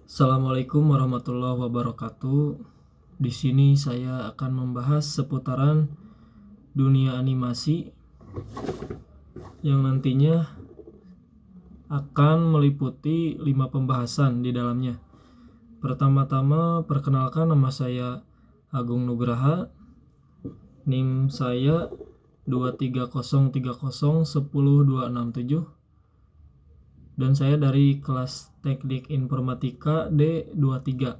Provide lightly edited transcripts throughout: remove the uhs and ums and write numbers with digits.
Assalamualaikum warahmatullahi wabarakatuh. Di sini saya akan membahas seputaran dunia animasi yang nantinya akan meliputi 5 pembahasan di dalamnya. Pertama-tama, perkenalkan, nama saya Agung Nugraha. NIM saya 23030100267 dan saya dari kelas Teknik Informatika D23.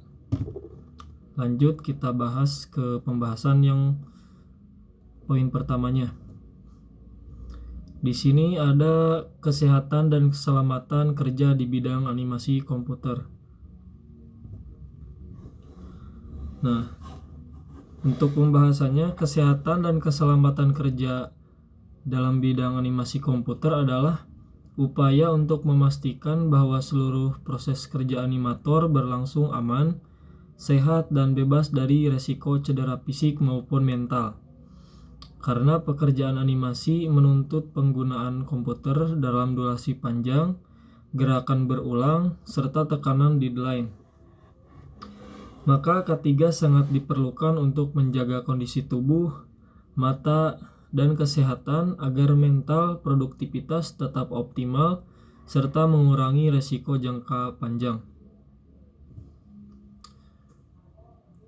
Lanjut, kita bahas ke pembahasan yang poin pertamanya. Di sini ada kesehatan dan keselamatan kerja di bidang animasi komputer. Nah, untuk pembahasannya, kesehatan dan keselamatan kerja dalam bidang animasi komputer adalah upaya untuk memastikan bahwa seluruh proses kerja animator berlangsung aman, sehat, dan bebas dari resiko cedera fisik maupun mental. Karena pekerjaan animasi menuntut penggunaan komputer dalam durasi panjang, gerakan berulang, serta tekanan deadline. Maka ketiga sangat diperlukan untuk menjaga kondisi tubuh, mata, dan kesehatan agar mental produktivitas tetap optimal serta mengurangi resiko jangka panjang.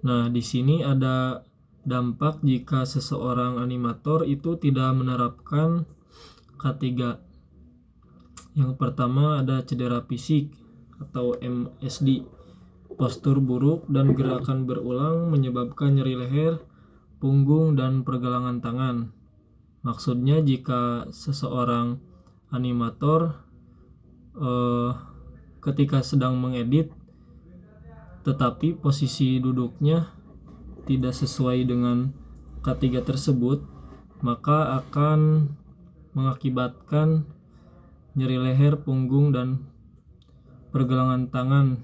Nah, di sini ada dampak jika seseorang animator itu tidak menerapkan K3. Yang pertama ada cedera fisik atau MSD. Postur buruk dan gerakan berulang menyebabkan nyeri leher, punggung, dan pergelangan tangan. Maksudnya jika seseorang animator ketika sedang mengedit tetapi posisi duduknya tidak sesuai dengan K3 tersebut, maka akan mengakibatkan nyeri leher, punggung, dan pergelangan tangan,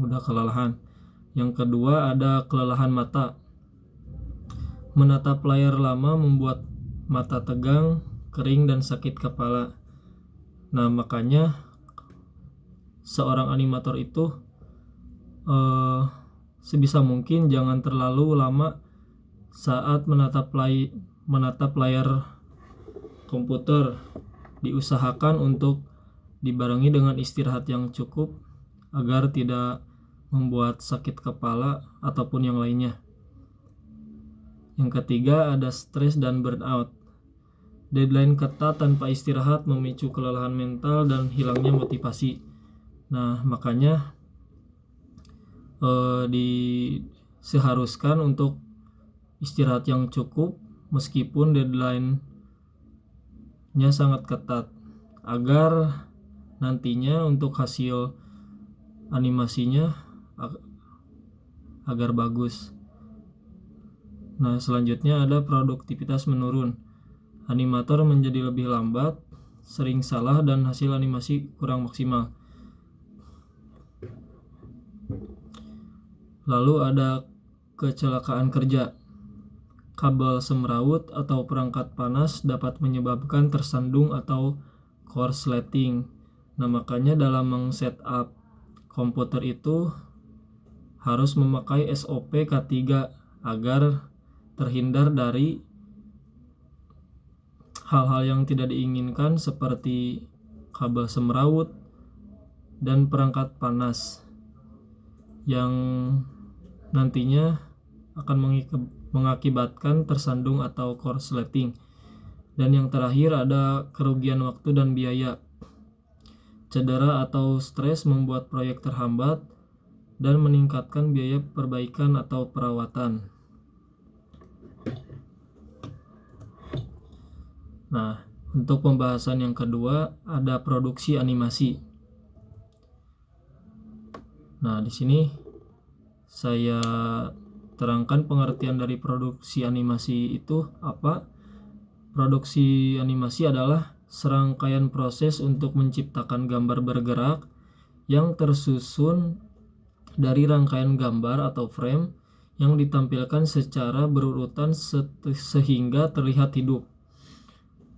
mudah kelelahan. Yang kedua ada kelelahan mata. Menatap layar lama membuat mata tegang, kering, dan sakit kepala. Nah, makanya seorang animator itu sebisa mungkin jangan terlalu lama saat menatap layar komputer. Diusahakan untuk dibarengi dengan istirahat yang cukup agar tidak membuat sakit kepala ataupun yang lainnya. Yang ketiga ada stres dan burnout. Deadline ketat tanpa istirahat memicu kelelahan mental dan hilangnya motivasi. Nah, makanya diseharuskan untuk istirahat yang cukup meskipun deadline-nya sangat ketat agar nantinya untuk hasil animasinya agar bagus. Nah, selanjutnya ada produktivitas menurun. Animator menjadi lebih lambat, sering salah, dan hasil animasi kurang maksimal. Lalu ada kecelakaan kerja. Kabel semrawut atau perangkat panas dapat menyebabkan tersandung atau korsleting. Nah, makanya dalam meng-setup komputer itu harus memakai SOP K3 agar terhindar dari hal-hal yang tidak diinginkan seperti kabel semrawut dan perangkat panas yang nantinya akan mengakibatkan tersandung atau korsleting. Dan yang terakhir ada kerugian waktu dan biaya. Cedera atau stres membuat proyek terhambat dan meningkatkan biaya perbaikan atau perawatan. Nah, untuk pembahasan yang kedua ada produksi animasi. Nah, di sini saya terangkan pengertian dari produksi animasi itu apa. Produksi animasi adalah serangkaian proses untuk menciptakan gambar bergerak yang tersusun dari rangkaian gambar atau frame yang ditampilkan secara berurutan sehingga terlihat hidup.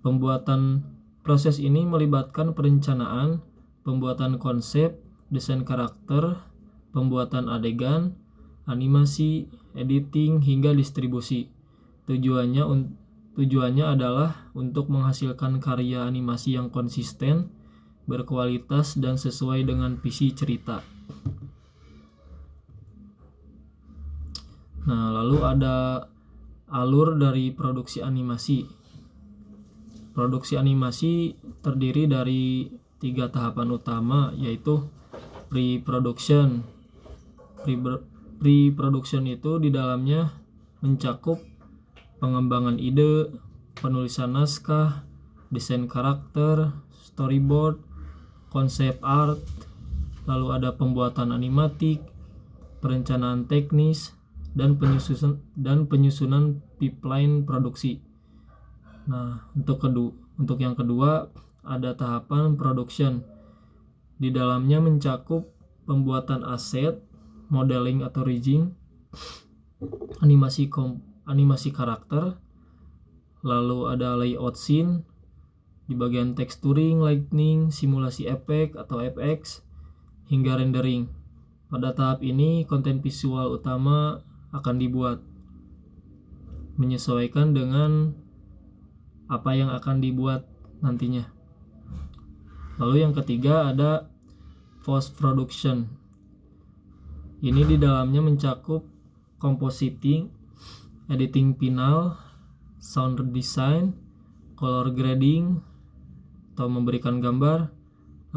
Pembuatan proses ini melibatkan perencanaan, pembuatan konsep, desain karakter, pembuatan adegan, animasi, editing, hingga distribusi. Tujuannya adalah untuk menghasilkan karya animasi yang konsisten, berkualitas, dan sesuai dengan visi cerita. Nah, lalu ada alur dari produksi animasi. Produksi animasi terdiri dari 3 tahapan utama, yaitu pre-production. Pre-production itu di dalamnya mencakup pengembangan ide, penulisan naskah, desain karakter, storyboard, konsep art, lalu ada pembuatan animatik, perencanaan teknis, dan penyusunan pipeline produksi. Nah, untuk yang kedua ada tahapan production. Di dalamnya mencakup pembuatan aset, modeling atau rigging, animasi karakter, lalu ada layout scene, di bagian texturing, lighting, simulasi efek atau FX, hingga rendering. Pada tahap ini konten visual utama akan dibuat menyesuaikan dengan apa yang akan dibuat nantinya. Lalu yang ketiga ada post production. Ini di dalamnya mencakup compositing, editing final, sound design, color grading atau memberikan gambar,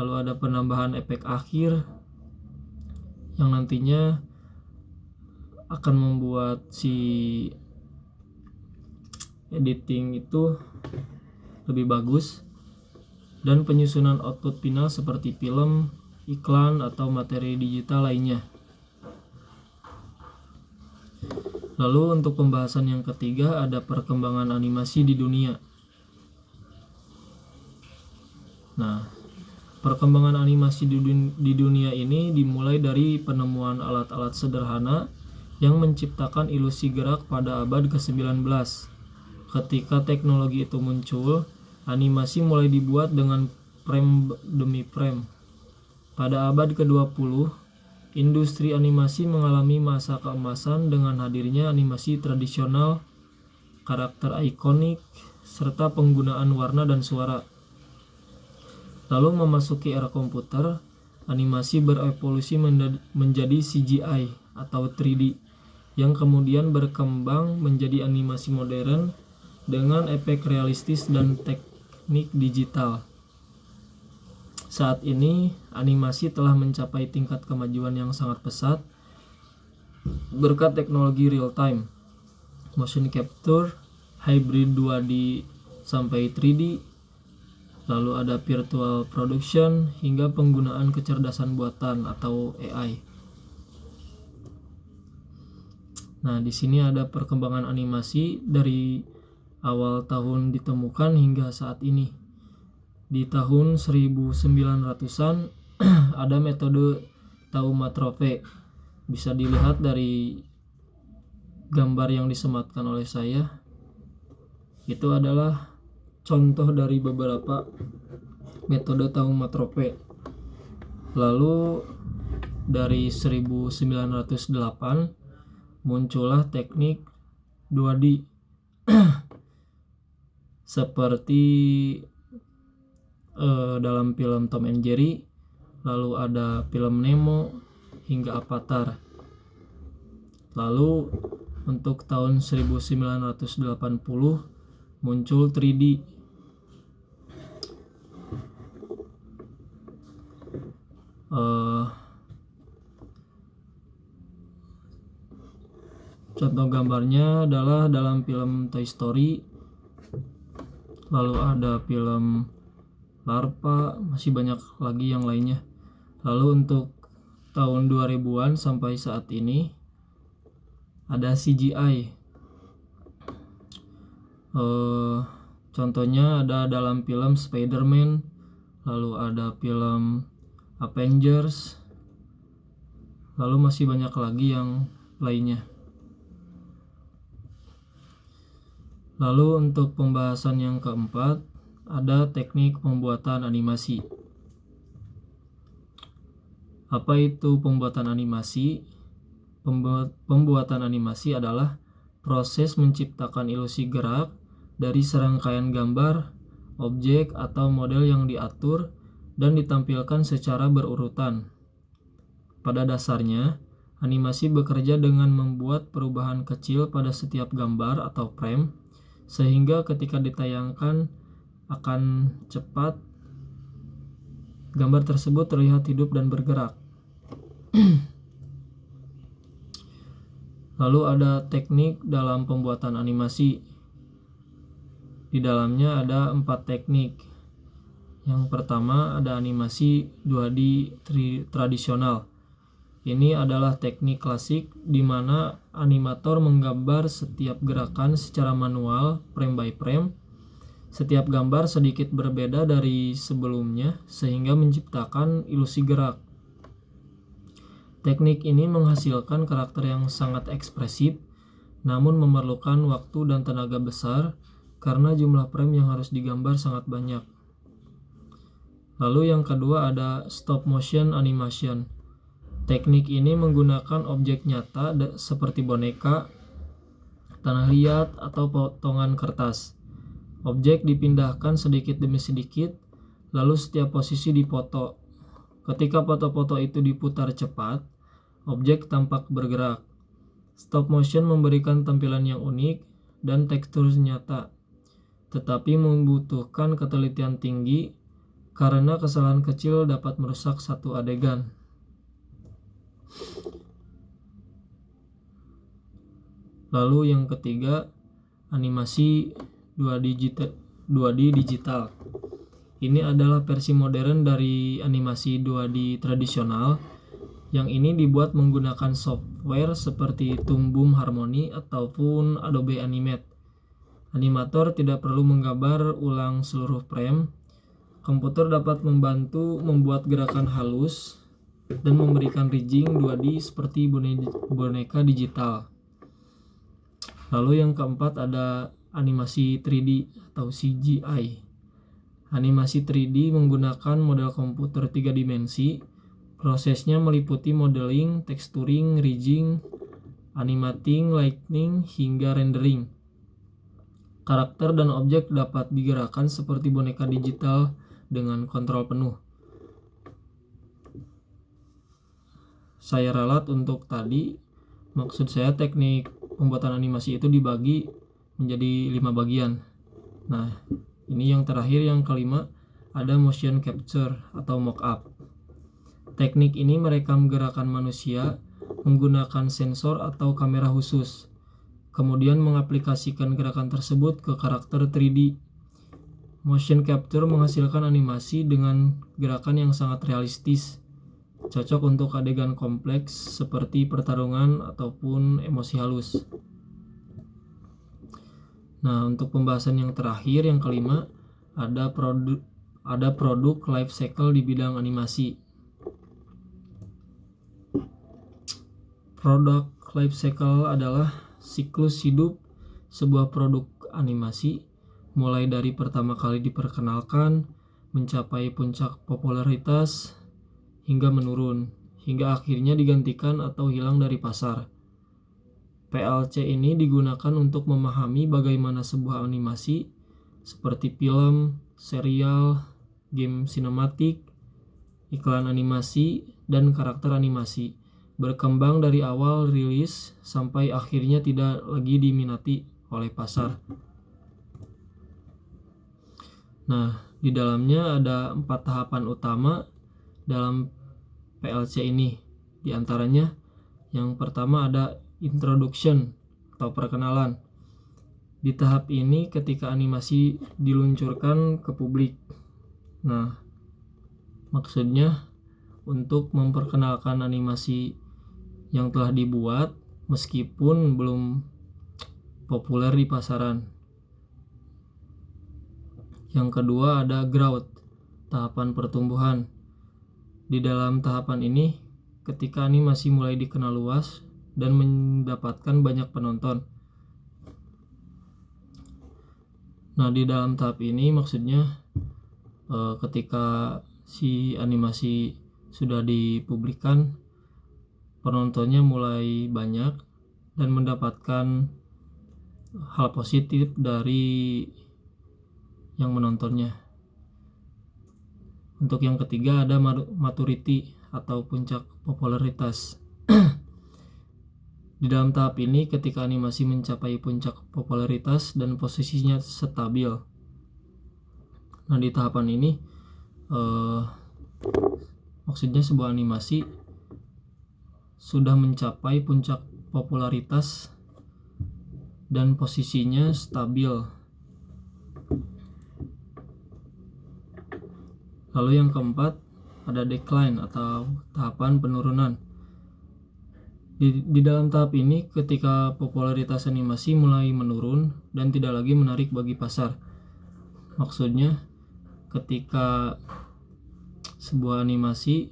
lalu ada penambahan efek akhir yang nantinya akan membuat si editing itu lebih bagus, dan penyusunan output final seperti film, iklan, atau materi digital lainnya. Lalu untuk pembahasan yang ketiga ada perkembangan animasi di dunia. Nah, perkembangan animasi di dunia ini dimulai dari penemuan alat-alat sederhana yang menciptakan ilusi gerak pada abad ke-19. Ketika teknologi itu muncul, animasi mulai dibuat dengan frame demi frame. Pada abad ke-20, industri animasi mengalami masa keemasan dengan hadirnya animasi tradisional, karakter ikonik, serta penggunaan warna dan suara. Lalu memasuki era komputer, animasi berevolusi menjadi CGI atau 3D, yang kemudian berkembang menjadi animasi modern dengan efek realistis dan teknik digital. Saat ini, animasi telah mencapai tingkat kemajuan yang sangat pesat berkat teknologi real time, motion capture, hybrid 2D sampai 3D, lalu ada virtual production, hingga penggunaan kecerdasan buatan atau AI. Nah, di sini ada perkembangan animasi dari awal tahun ditemukan hingga saat ini. Di tahun 1900-an ada metode taumatrope. Bisa dilihat dari gambar yang disematkan oleh saya. Itu adalah contoh dari beberapa metode taumatrope. Lalu dari 1908 muncullah teknik 2D seperti dalam film Tom and Jerry, lalu ada film Nemo, hingga Avatar. Lalu untuk tahun 1980 muncul 3D. Contoh gambarnya adalah dalam film Toy Story, lalu ada film Larva, masih banyak lagi yang lainnya. Lalu untuk tahun 2000-an sampai saat ini ada CGI. Contohnya ada dalam film Spider-Man, lalu ada film Avengers, lalu masih banyak lagi yang lainnya. Lalu untuk pembahasan yang keempat ada teknik pembuatan animasi. Apa itu pembuatan animasi? Pembuatan animasi adalah proses menciptakan ilusi gerak dari serangkaian gambar, objek, atau model yang diatur dan ditampilkan secara berurutan. Pada dasarnya, animasi bekerja dengan membuat perubahan kecil pada setiap gambar atau frame, sehingga ketika ditayangkan akan cepat, gambar tersebut terlihat hidup dan bergerak. Lalu ada teknik dalam pembuatan animasi. Di dalamnya ada 4 teknik. Yang pertama ada animasi 2D tradisional. Ini adalah teknik klasik di mana animator menggambar setiap gerakan secara manual, frame by frame. Setiap gambar sedikit berbeda dari sebelumnya sehingga menciptakan ilusi gerak. Teknik ini menghasilkan karakter yang sangat ekspresif, namun memerlukan waktu dan tenaga besar karena jumlah frame yang harus digambar sangat banyak. Lalu yang kedua ada stop motion animation. Teknik ini menggunakan objek nyata seperti boneka, tanah liat, atau potongan kertas. Objek dipindahkan sedikit demi sedikit, lalu setiap posisi dipoto. Ketika foto-foto itu diputar cepat, objek tampak bergerak. Stop motion memberikan tampilan yang unik dan tekstur nyata, tetapi membutuhkan ketelitian tinggi karena kesalahan kecil dapat merusak satu adegan. Lalu yang ketiga, animasi 2D digital. Ini adalah versi modern dari animasi 2D tradisional. Yang ini dibuat menggunakan software seperti Toon Boom Harmony ataupun Adobe Animate. Animator tidak perlu menggambar ulang seluruh frame. Komputer dapat membantu membuat gerakan halus dan memberikan rigging 2D seperti boneka digital. Lalu yang keempat ada animasi 3D atau CGI. Animasi 3D menggunakan model komputer 3 dimensi. Prosesnya meliputi modeling, texturing, rigging, animating, lighting, hingga rendering. Karakter dan objek dapat digerakkan seperti boneka digital dengan kontrol penuh. Saya ralat untuk tadi, maksud saya teknik pembuatan animasi itu dibagi menjadi 5 bagian. Nah, ini yang terakhir, yang kelima, ada motion capture atau mock-up. Teknik ini merekam gerakan manusia menggunakan sensor atau kamera khusus, kemudian mengaplikasikan gerakan tersebut ke karakter 3D. Motion capture menghasilkan animasi dengan gerakan yang sangat realistis, cocok untuk adegan kompleks seperti pertarungan ataupun emosi halus. Nah, untuk pembahasan yang terakhir, yang kelima, ada produk life cycle di bidang animasi. Product life cycle adalah siklus hidup sebuah produk animasi, mulai dari pertama kali diperkenalkan, mencapai puncak popularitas, hingga menurun, hingga akhirnya digantikan atau hilang dari pasar. PLC ini digunakan untuk memahami bagaimana sebuah animasi seperti film, serial, game sinematik, iklan animasi, dan karakter animasi berkembang dari awal rilis sampai akhirnya tidak lagi diminati oleh pasar. Nah, di dalamnya ada 4 tahapan utama dalam PLC ini. Di antaranya yang pertama ada introduction atau perkenalan. Di tahap ini ketika animasi diluncurkan ke publik. Nah, maksudnya untuk memperkenalkan animasi yang telah dibuat meskipun belum populer di pasaran. Yang kedua ada growth, tahapan pertumbuhan. Di dalam tahapan ini, ketika animasi mulai dikenal luas dan mendapatkan banyak penonton. Nah, di dalam tahap ini maksudnya ketika si animasi sudah dipublikkan, penontonnya mulai banyak dan mendapatkan hal positif dari yang menontonnya. Untuk yang ketiga ada maturity atau puncak popularitas. Di dalam tahap ini, ketika animasi mencapai puncak popularitas dan posisinya stabil. Nah, di tahapan ini maksudnya sebuah animasi sudah mencapai puncak popularitas dan posisinya stabil. Lalu yang keempat ada decline atau tahapan penurunan. Di dalam tahap ini, ketika popularitas animasi mulai menurun dan tidak lagi menarik bagi pasar. Maksudnya, ketika sebuah animasi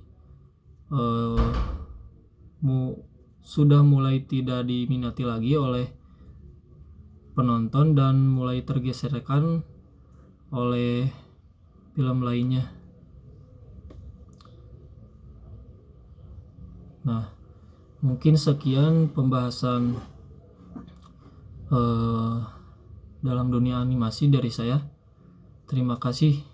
sudah mulai tidak diminati lagi oleh penonton dan mulai tergeserkan oleh film lainnya. Nah, mungkin sekian pembahasan dalam dunia animasi dari saya. Terima kasih.